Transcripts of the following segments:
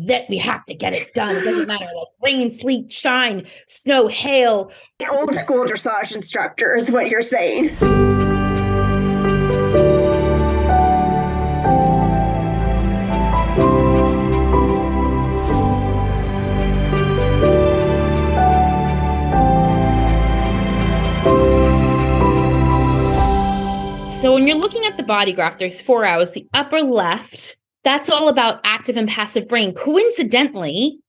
that we have to get it done. It doesn't matter, like rain, sleet, shine, snow, hail. The old school dressage instructor is what you're saying. So when you're looking at the body graph, there's 4 arrows. The upper left, that's all about active and passive brain. Coincidentally,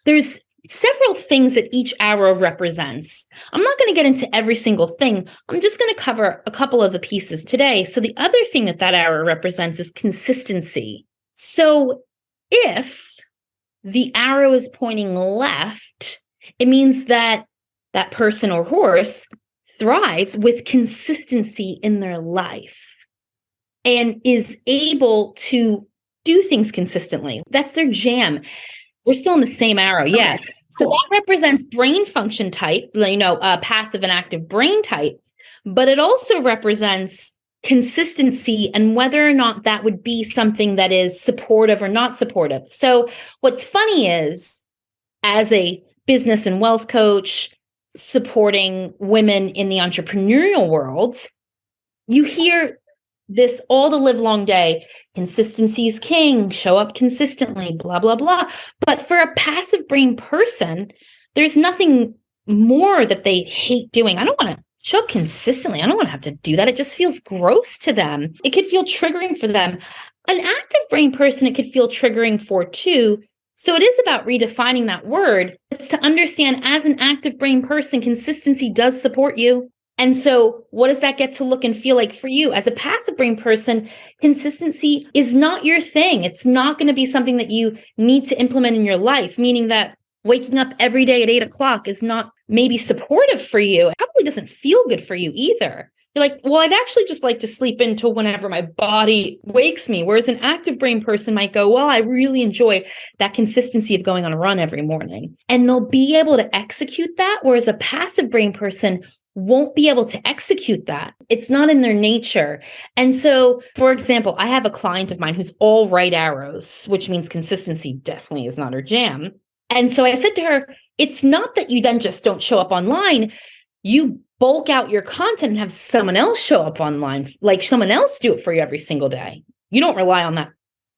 there's several things that each arrow represents. I'm not going to get into every single thing. I'm just going to cover a couple of the pieces today. So the other thing that arrow represents is consistency. So if the arrow is pointing left, it means that that person or horse thrives with consistency in their life and is able to do things consistently. That's their jam. We're still in the same arrow. Yeah. Okay, so cool. That represents brain function type, passive and active brain type, but it also represents consistency and whether or not that would be something that is supportive or not supportive. So what's funny is, as a business and wealth coach, supporting women in the entrepreneurial world, you hear this all the live long day. Consistency is king, show up consistently, blah, blah, blah. But for a passive brain person, there's nothing more that they hate doing. I don't want to show up consistently. I don't want to have to do that. It just feels gross to them. It could feel triggering for them. An active brain person, it could feel triggering for too. So it is about redefining that word. It's to understand, as an active brain person, consistency does support you. And so what does that get to look and feel like for you? As a passive brain person, consistency is not your thing. It's not going to be something that you need to implement in your life, meaning that waking up every day at 8 o'clock is not maybe supportive for you. It probably doesn't feel good for you either. You're like, well, I'd actually just like to sleep until whenever my body wakes me. Whereas an active brain person might go, well, I really enjoy that consistency of going on a run every morning. And they'll be able to execute that. Whereas a passive brain person won't be able to execute that. It's not in their nature. And so, for example, I have a client of mine who's all right arrows, which means consistency definitely is not her jam. And so I said to her, it's not that you then just don't show up online. You bulk out your content and have someone else show up online, like someone else do it for you every single day. You don't rely on that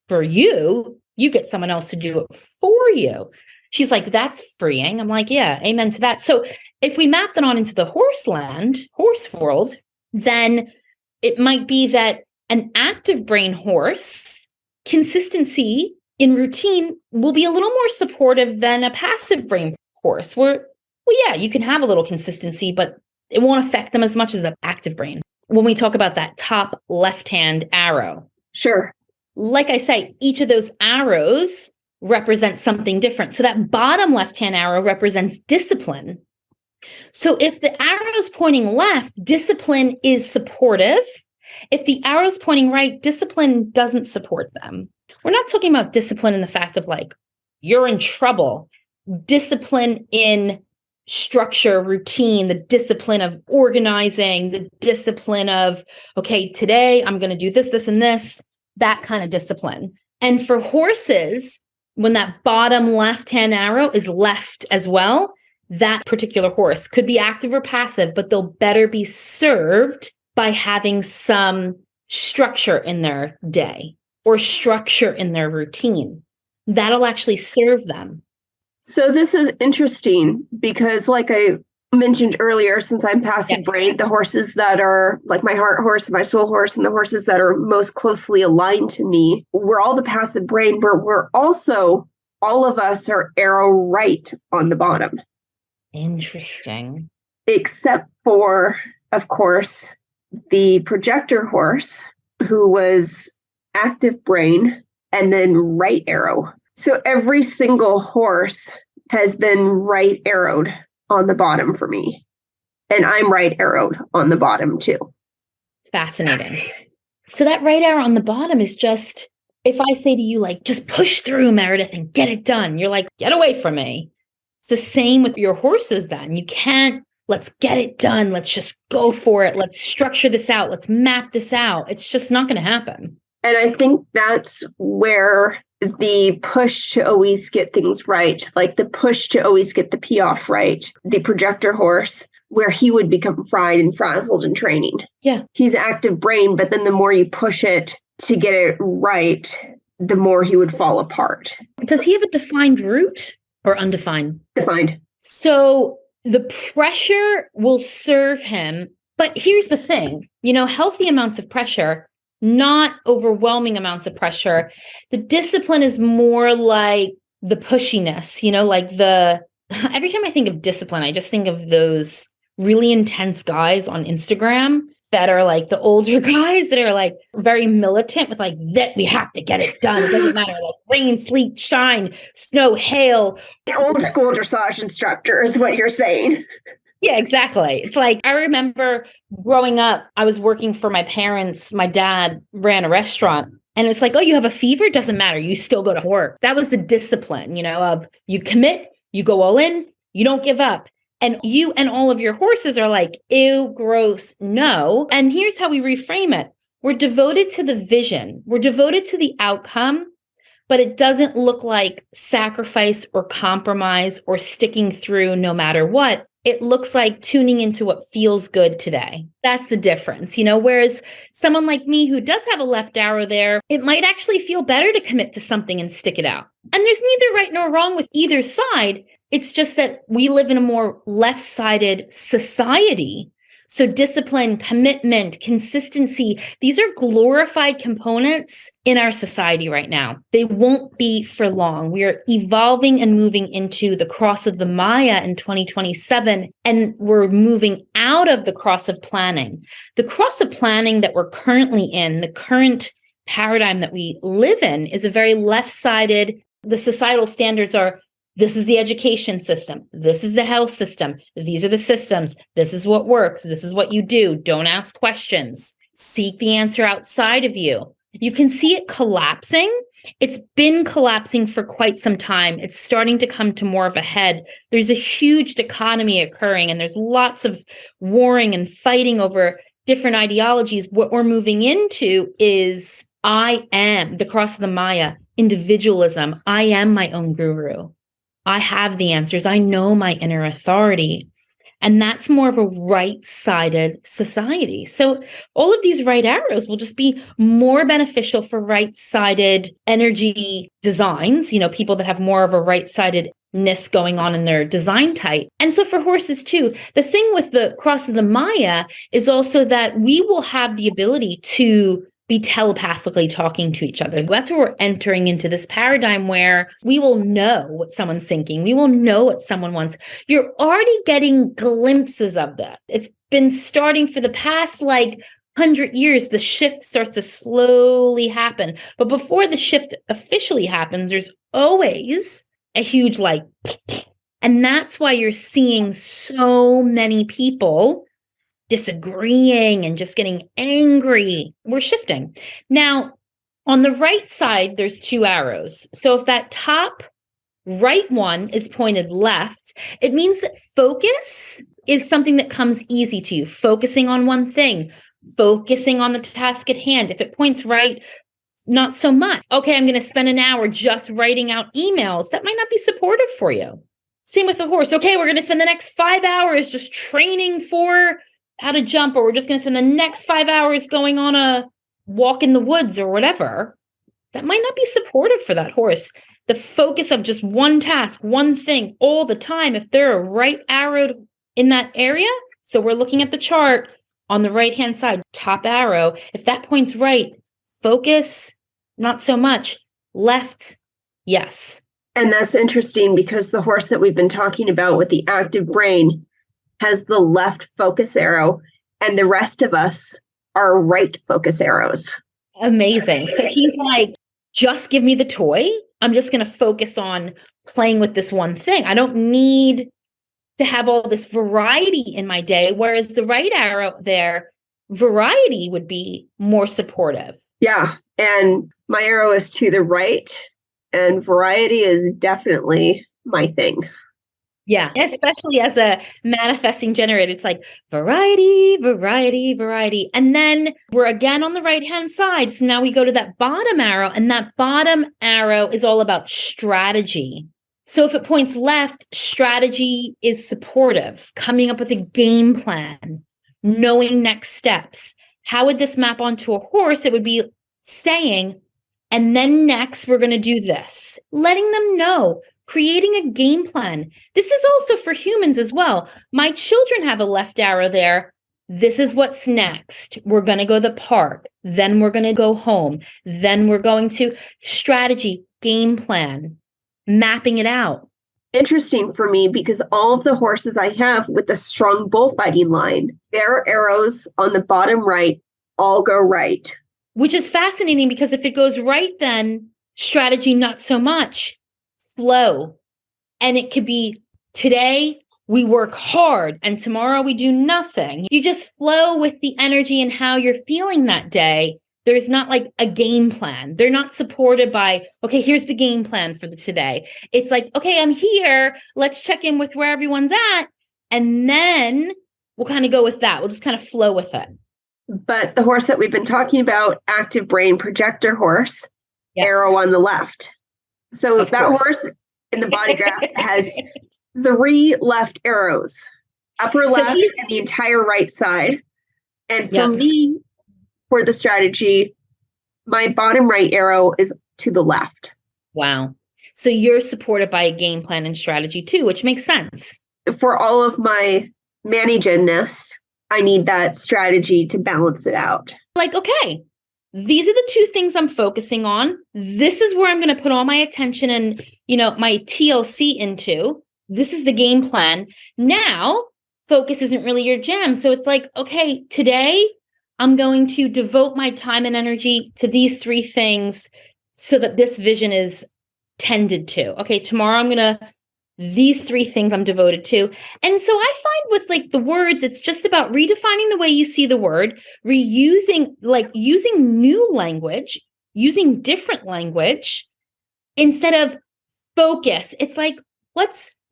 for you. You get someone else to do it for you. She's like, that's freeing. I'm like, yeah, amen to that. So if we map that on into the horse world, then it might be that an active brain horse, consistency in routine will be a little more supportive than a passive brain horse, where, well, yeah, you can have a little consistency, but it won't affect them as much as the active brain. When we talk about that top left-hand arrow. Sure. Like I say, each of those arrows represents something different. So that bottom left-hand arrow represents discipline. So if the arrow's pointing left, discipline is supportive. If the arrow's pointing right, discipline doesn't support them. We're not talking about discipline in the fact of like, you're in trouble. Discipline in structure, routine, the discipline of organizing, the discipline of, okay, today I'm going to do this, this, and this, that kind of discipline. And for horses, when that bottom left-hand arrow is left as well, that particular horse could be active or passive, but they'll better be served by having some structure in their day or structure in their routine. That'll actually serve them. So this is interesting because, like I mentioned earlier, since I'm passive brain, the horses that are like my heart horse, my soul horse, and the horses that are most closely aligned to me, we're all the passive brain, but we're also, all of us are arrow right on the bottom. Interesting. Except for, of course, the projector horse, who was active brain and then right arrow. So every single horse has been right arrowed on the bottom for me. And I'm right arrowed on the bottom too. Fascinating. So that right arrow on the bottom is just, if I say to you, like, just push through, Meredith, and get it done, you're like, get away from me. It's the same with your horses then. You can't, let's get it done. Let's just go for it. Let's structure this out. Let's map this out. It's just not going to happen. And I think that's where the push to always get things right, like the push to always get the pee off right, the projector horse, where he would become fried and frazzled in training. Yeah. He's active brain, but then the more you push it to get it right, the more he would fall apart. Does he have a defined route or undefined? Defined. So the pressure will serve him. But here's the thing, healthy amounts of pressure, not overwhelming amounts of pressure. The discipline is more like the pushiness, every time I think of discipline, I just think of those really intense guys on Instagram that are like the older guys that are like very militant with like that we have to get it done. It doesn't matter, like rain, sleet, shine, snow, hail. The old school dressage instructor is what you're saying. Yeah, exactly. It's like, I remember growing up, I was working for my parents. My dad ran a restaurant and it's like, oh, you have a fever? Doesn't matter. You still go to work. That was the discipline, of you commit, you go all in, you don't give up. And you and all of your horses are like, ew, gross, no. And here's how we reframe it. We're devoted to the vision. We're devoted to the outcome, but it doesn't look like sacrifice or compromise or sticking through no matter what. It looks like tuning into what feels good today. That's the difference, whereas someone like me who does have a left arrow there, it might actually feel better to commit to something and stick it out. And there's neither right nor wrong with either side. It's just that we live in a more left-sided society. So discipline, commitment, consistency, these are glorified components in our society right now. They won't be for long. We are evolving and moving into the cross of the Maya in 2027, and we're moving out of the cross of planning. The cross of planning that we're currently in, the current paradigm that we live in, is a very left-sided. The societal standards are, this is the education system. This is the health system. These are the systems. This is what works. This is what you do. Don't ask questions. Seek the answer outside of you. You can see it collapsing. It's been collapsing for quite some time. It's starting to come to more of a head. There's a huge dichotomy occurring, and there's lots of warring and fighting over different ideologies. What we're moving into is I am the cross of the Maya, individualism. I am my own guru. I have the answers. I know my inner authority. And that's more of a right-sided society. So all of these right arrows will just be more beneficial for right-sided energy designs, people that have more of a right-sidedness going on in their design type. And so for horses too, the thing with the cross of the Maya is also that we will have the ability to be telepathically talking to each other. That's where we're entering into this paradigm where we will know what someone's thinking. We will know what someone wants. You're already getting glimpses of that. It's been starting for the past 100 years. The shift starts to slowly happen. But before the shift officially happens, there's always a huge and that's why you're seeing so many people disagreeing and just getting angry. We're shifting. Now, on the right side, there's two arrows. So if that top right one is pointed left, it means that focus is something that comes easy to you. Focusing on one thing, focusing on the task at hand. If it points right, not so much. Okay, I'm going to spend an hour just writing out emails. That might not be supportive for you. Same with the horse. Okay, we're going to spend the next 5 hours just training for how to jump, or we're just going to spend the next 5 hours going on a walk in the woods or whatever. That might not be supportive for that horse. The focus of just one task, one thing all the time, if they're right arrowed in that area. So we're looking at the chart on the right-hand side, top arrow. If that points right, focus, not so much. Left, yes. And that's interesting because the horse that we've been talking about with the active brain has the left focus arrow, and the rest of us are right focus arrows. Amazing. So he's like, just give me the toy. I'm just going to focus on playing with this one thing. I don't need to have all this variety in my day. Whereas the right arrow there, variety would be more supportive. Yeah. And my arrow is to the right, and variety is definitely my thing. Yeah, especially as a manifesting generator, it's like variety, variety, variety. And then we're again on the right-hand side. So now we go to that bottom arrow, and that bottom arrow is all about strategy. So if it points left, strategy is supportive, coming up with a game plan, knowing next steps. How would this map onto a horse? It would be saying, and then next we're going to do this, letting them know, creating a game plan. This is also for humans as well. My children have a left arrow there. This is what's next. We're going to go to the park. Then we're going to go home. Then we're going to strategy, game plan, mapping it out. Interesting for me because all of the horses I have with the strong bullfighting line, their arrows on the bottom right all go right. Which is fascinating because if it goes right, then strategy, not so much. Flow. And it could be today we work hard and tomorrow we do nothing. You just flow with the energy and how you're feeling that day. There's not like a game plan. They're not supported by, okay, here's the game plan for the today. It's like, okay, I'm here. Let's check in with where everyone's at. And then we'll kind of go with that. We'll just kind of flow with it. But the horse that we've been talking about, active brain projector horse, arrow on the left. So that horse in the body graph has 3 left arrows, upper left and the entire right side. And for me, for the strategy, my bottom right arrow is to the left. Wow. So you're supported by a game plan and strategy too, which makes sense. For all of my managenness, I need that strategy to balance it out. Like, okay, these are the 2 things I'm focusing on. This is where I'm going to put all my attention and, my TLC into. This is the game plan. Now, focus isn't really your jam. So it's like, okay, today I'm going to devote my time and energy to these 3 things so that this vision is tended to. Okay, tomorrow these 3 things I'm devoted to. And so I find with like the words, it's just about redefining the way you see the word, using new language, using different language instead of focus. It's like,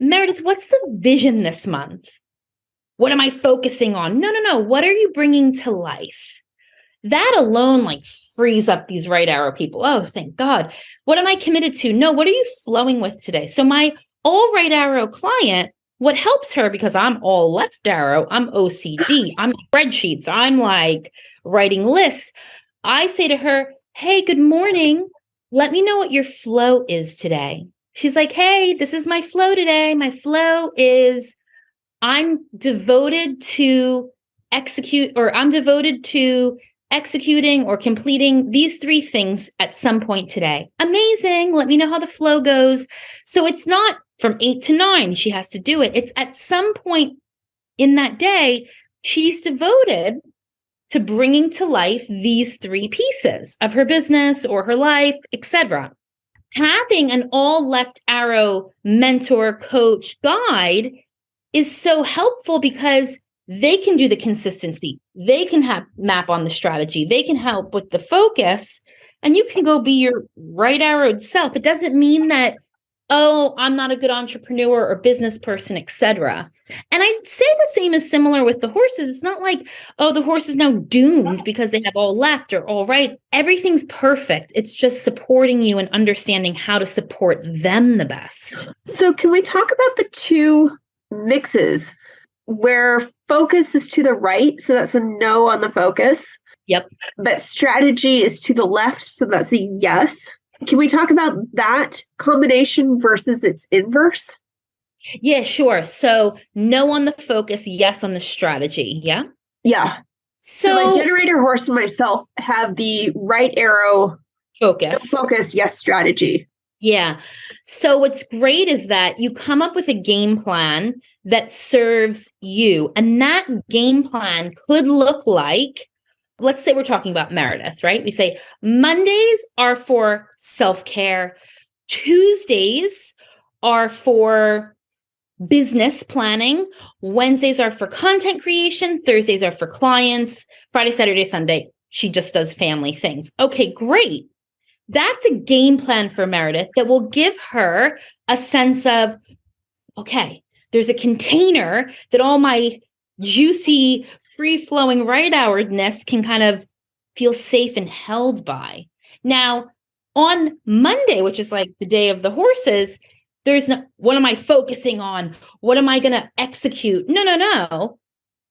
Meredith, what's the vision this month? What am I focusing on? No. What are you bringing to life? That alone like frees up these right arrow people. Oh, thank God. What am I committed to? No, what are you flowing with today? So my all right arrow client, what helps her, because I'm all left arrow, I'm OCD, I'm spreadsheets, I'm like writing lists. I say to her, hey, good morning. Let me know what your flow is today. She's like, hey, this is my flow today. My flow is I'm devoted to executing or completing these 3 things at some point today. Amazing. Let me know how the flow goes. So it's not from 8 to 9. She has to do it. It's at some point in that day, she's devoted to bringing to life these 3 pieces of her business or her life, etc. Having an all left arrow mentor, coach, guide is so helpful because they can do the consistency. They can map on the strategy. They can help with the focus, and you can go be your right arrowed self. It doesn't mean that, oh, I'm not a good entrepreneur or business person, etc. And I'd say the same is similar with the horses. It's not like, oh, the horse is now doomed because they have all left or all right. Everything's perfect. It's just supporting you and understanding how to support them the best. So can we talk about the 2 mixes where focus is to the right? So that's a no on the focus. Yep. But strategy is to the left. So that's a yes. Can we talk about that combination versus its inverse? Yeah, sure. So no on the focus, yes on the strategy. Yeah. Yeah. So my generator horse and myself have the right arrow focus, yes, strategy. Yeah. So what's great is that you come up with a game plan that serves you. And that game plan could look like, let's say we're talking about Meredith, right? We say Mondays are for self-care. Tuesdays are for business planning. Wednesdays are for content creation. Thursdays are for clients. Friday, Saturday, Sunday, she just does family things. Okay, great. That's a game plan for Meredith that will give her a sense of, okay, There's a container that all my juicy, free-flowing right houredness can kind of feel safe and held by. Now, on Monday, which is like the day of the horses, there's no, what am I focusing on? What am I going to execute? No.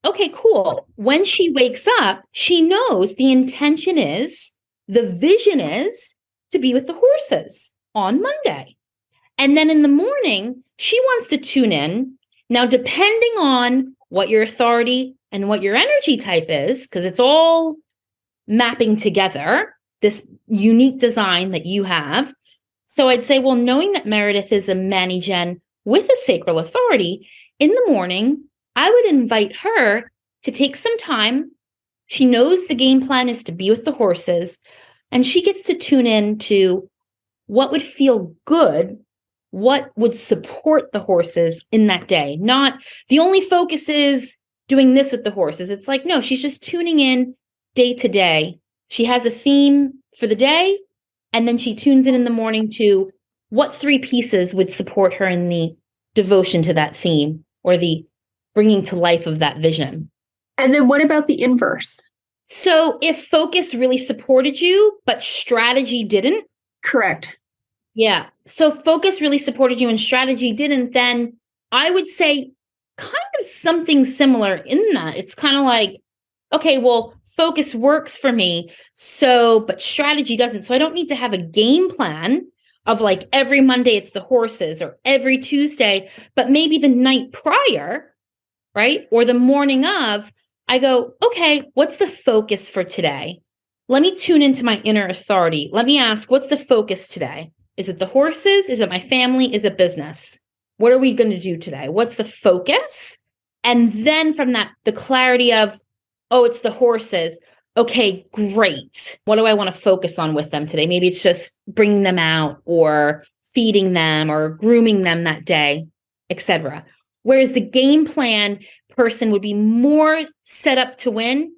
Okay, cool. When she wakes up, she knows the intention is, the vision is to be with the horses on Monday. And then in the morning, she wants to tune in. Now, depending on what your authority and what your energy type is, because it's all mapping together, this unique design that you have. So I'd say, well, knowing that Meredith is a Mani-Gen with a sacral authority, in the morning, I would invite her to take some time. She knows the game plan is to be with the horses, and she gets to tune in to what would feel good, what would support the horses in that day. Not the only focus is doing this with the horses. It's like, no, she's just tuning in day to day. She has a theme for the day, and then she tunes in the morning to what 3 pieces would support her in the devotion to that theme or the bringing to life of that vision. And then what about the inverse? So if focus really supported you, but strategy didn't? Correct. Yeah. So focus really supported you and strategy didn't, then I would say kind of something similar in that. It's kind of like, okay, well, focus works for me. So, but strategy doesn't. So I don't need to have a game plan of like every Monday it's the horses or every Tuesday, but maybe the night prior, right? Or the morning of, I go, okay, what's the focus for today? Let me tune into my inner authority. Let me ask, what's the focus today? Is it the horses? Is it my family? Is it business? What are we going to do today? What's the focus? And then from that, the clarity of, oh, it's the horses. Okay, great. What do I want to focus on with them today? Maybe it's just bringing them out or feeding them or grooming them that day, etc. Whereas the game plan person would be more set up to win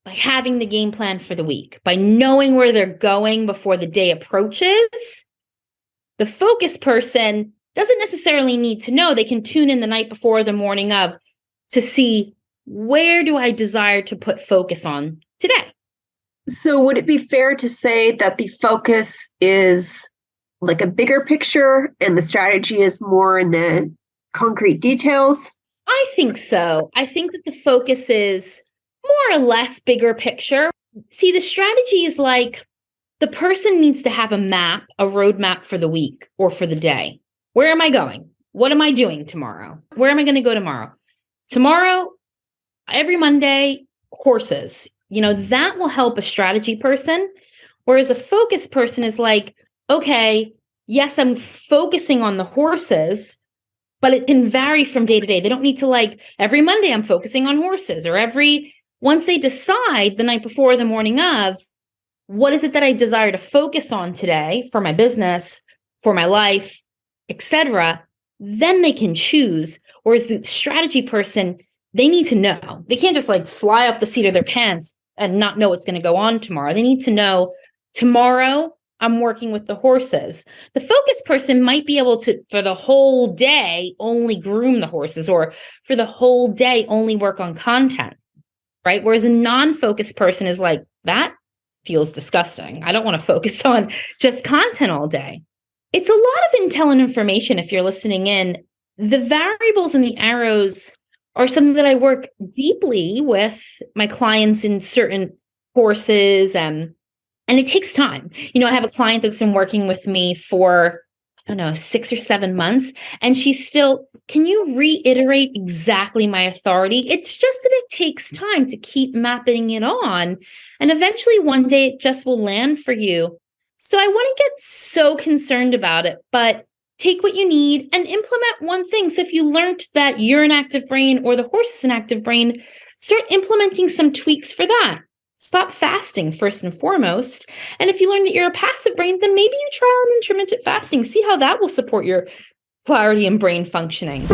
by having the game plan for the week, by knowing where they're going before the day approaches. The focus person doesn't necessarily need to know. They can tune in the night before, the morning of, to see, where do I desire to put focus on today? So would it be fair to say that the focus is like a bigger picture and the strategy is more in the concrete details? I think so. I think that the focus is more or less bigger picture. See, the strategy is like the person needs to have a map, a roadmap for the week or for the day. Where am I going? What am I doing tomorrow? Where am I going to go tomorrow? Tomorrow, every Monday, horses. That will help a strategy person. Whereas a focus person is like, okay, yes, I'm focusing on the horses, but it can vary from day to day. They don't need to like, every Monday I'm focusing on horses, or once they decide the night before, the morning of, what is it that I desire to focus on today for my business, for my life, etc., then they can choose. Whereas the strategy person, they need to know. They can't just like fly off the seat of their pants and not know what's going to go on tomorrow. They need to know tomorrow I'm working with the horses. The focus person might be able to, for the whole day, only groom the horses, or for the whole day, only work on content, right? Whereas a non-focused person is like, that feels disgusting. I don't want to focus on just content all day. It's a lot of intel and information if you're listening in. The variables and the arrows are something that I work deeply with my clients in certain courses, and it takes time. I have a client that's been working with me for, 6 or 7 months, and she's still, can you reiterate exactly my authority? It's just that it takes time to keep mapping it on, and eventually one day it just will land for you. So I wouldn't get so concerned about it, but take what you need and implement one thing. So if you learned that you're an active brain or the horse is an active brain, start implementing some tweaks for that. Stop fasting first and foremost. And if you learn that you're a passive brain, then maybe you try on intermittent fasting. See how that will support your clarity and brain functioning.